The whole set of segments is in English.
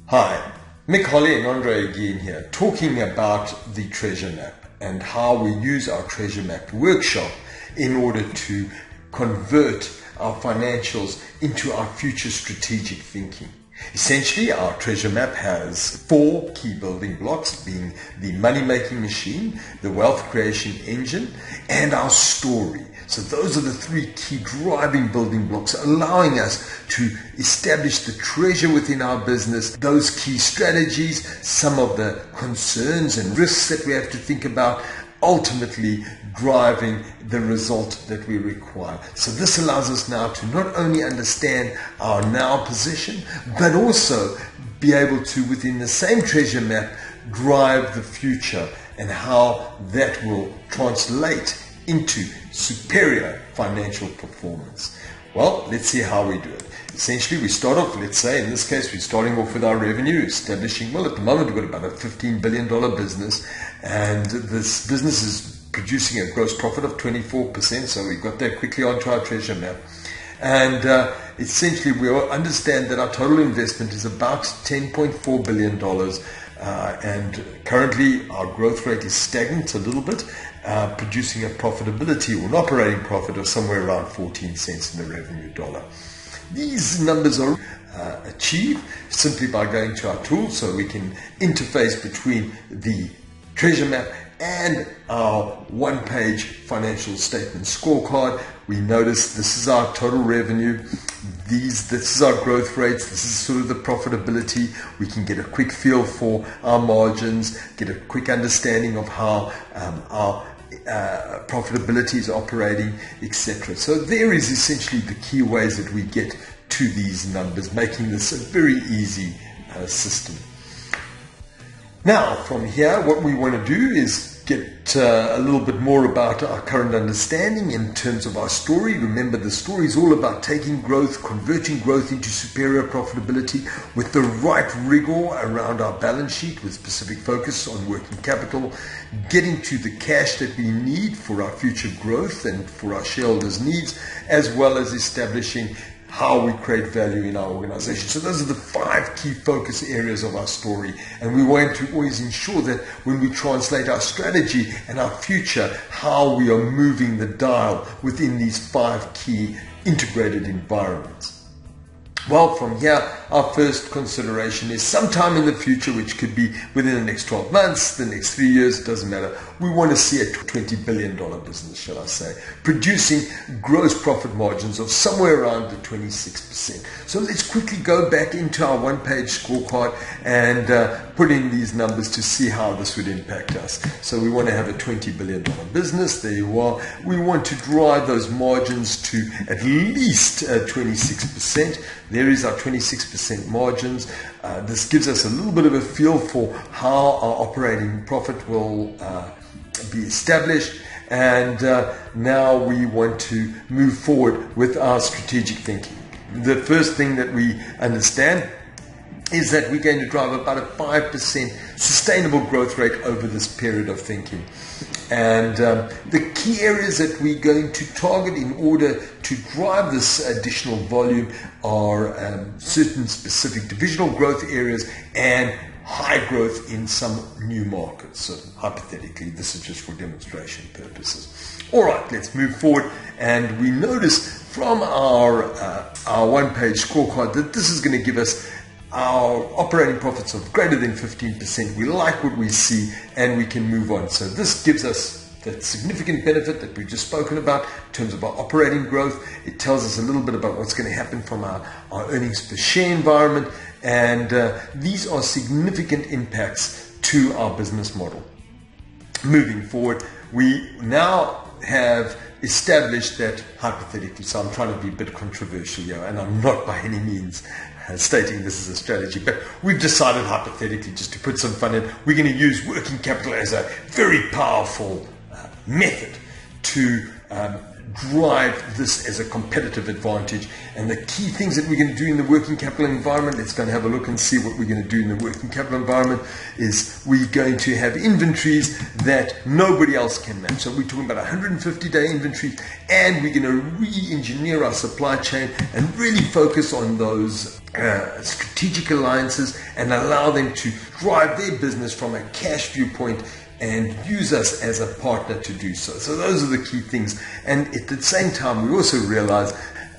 Hi, Mick Holly and Andre again here, talking about the treasure map and how we use our treasure map workshop in order to convert our financials into our future strategic thinking. Essentially, our treasure map has 4 key building blocks, being the money-making machine, the wealth creation engine, and our story. So those are the 3 key driving building blocks, allowing us to establish the treasure within our business, those key strategies, some of the concerns and risks that we have to think about, ultimately driving the result that we require. So this allows us now to not only understand our now position, but also be able to, within the same treasure map, drive the future and how that will translate into superior financial performance. Well, let's see how we do it. Essentially, we start off, let's say, in this case, we're starting off with our revenue, establishing, well, at the moment, we've got about a $15 billion business, and this business is producing a gross profit of 24%, so we got that quickly onto our treasure map. And essentially, we understand that our total investment is about $10.4 billion, and currently our growth rate is stagnant a little bit, producing a profitability or an operating profit of somewhere around 14 cents in the revenue dollar. These numbers are achieved simply by going to our tool, so we can interface between the treasure map and our one-page financial statement scorecard. We notice this is our total revenue, this is our growth rates, this is sort of the profitability. We can get a quick feel for our margins, get a quick understanding of how our profitability is operating, etc. So there is essentially the key ways that we get to these numbers, making this a very easy system. Now, from here, what we want to do is get a little bit more about our current understanding in terms of our story. Remember, the story is all about taking growth, converting growth into superior profitability with the right rigor around our balance sheet, with specific focus on working capital, getting to the cash that we need for our future growth and for our shareholders' needs, as well as establishing how we create value in our organization. So those are the 5 key focus areas of our story. And we want to always ensure that when we translate our strategy and our future, how we are moving the dial within these 5 key integrated environments. Well, from here, our first consideration is sometime in the future, which could be within the next 12 months, the next 3 years, it doesn't matter. We want to see a $20 billion business, shall I say, producing gross profit margins of somewhere around the 26%. So let's quickly go back into our one-page scorecard and put in these numbers to see how this would impact us. So we want to have a $20 billion business. There you are. We want to drive those margins to at least 26%. There is our 26% margins. This gives us a little bit of a feel for how our operating profit will be established. And now we want to move forward with our strategic thinking. The first thing that we understand is that we're going to drive about a 5% sustainable growth rate over this period of thinking. And the key areas that we're going to target in order to drive this additional volume are certain specific divisional growth areas and high growth in some new markets. So hypothetically, this is just for demonstration purposes. All right, let's move forward. And we notice from our one-page scorecard that this is going to give us our operating profits of greater than 15%. We like what we see and we can move on. So this gives us that significant benefit that we've just spoken about in terms of our operating growth. It tells us a little bit about what's going to happen from our earnings per share environment. And these are significant impacts to our business model. Moving forward, we now have established that hypothetically, so I'm trying to be a bit controversial here, and I'm not by any means stating this is a strategy, but we've decided hypothetically, just to put some fun in, we're going to use working capital as a very powerful method to drive this as a competitive advantage. And the key things that we're going to do in the working capital environment, let's go and have a look and see what we're going to do in the working capital environment, is we're going to have inventories that nobody else can match. So we're talking about 150-day inventories, and we're going to re-engineer our supply chain and really focus on those strategic alliances and allow them to drive their business from a cash viewpoint and use us as a partner to do so. So those are the key things. And at the same time, we also realize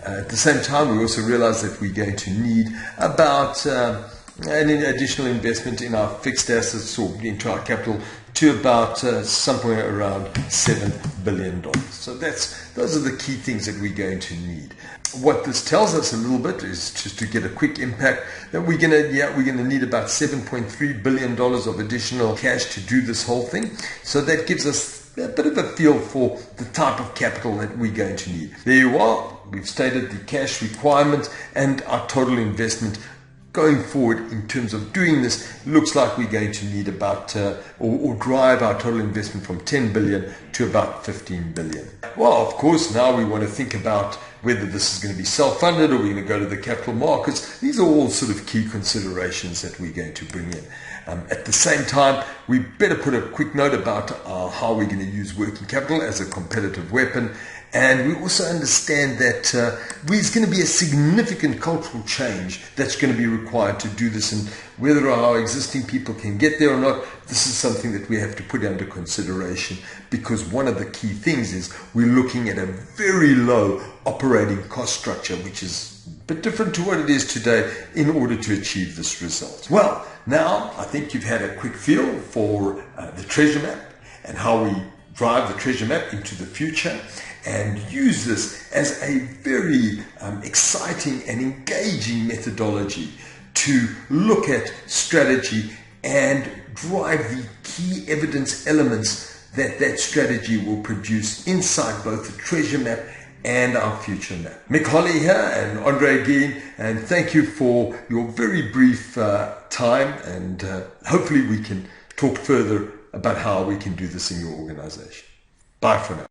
that we're going to need about an additional investment in our fixed assets or into our capital to about somewhere around $7 billion. So those are the key things that we're going to need. What this tells us a little bit is, just to get a quick impact, that we're going to need about $7.3 billion of additional cash to do this whole thing. So that gives us a bit of a feel for the type of capital that we're going to need. There you are. We've stated the cash requirement and our total investment going forward. In terms of doing this, looks like we're going to need about or drive our total investment from 10 billion to about 15 billion. Well, of course, now we want to think about whether this is going to be self-funded or we're going to go to the capital markets. These are all sort of key considerations that we're going to bring in. At the same time, we better put a quick note about how we're going to use working capital as a competitive weapon. And we also understand that there's going to be a significant cultural change that's going to be required to do this. And whether our existing people can get there or not, this is something that we have to put under consideration, because one of the key things is we're looking at a very low operating cost structure, which is a bit different to what it is today, in order to achieve this result. Well, now I think you've had a quick feel for the treasure map and how we drive the treasure map into the future, and use this as a very exciting and engaging methodology to look at strategy and drive the key evidence elements that strategy will produce inside both the treasure map and our future map. Mick Holly here and Andre again, and thank you for your very brief time, and hopefully we can talk further about how we can do this in your organization. Bye for now.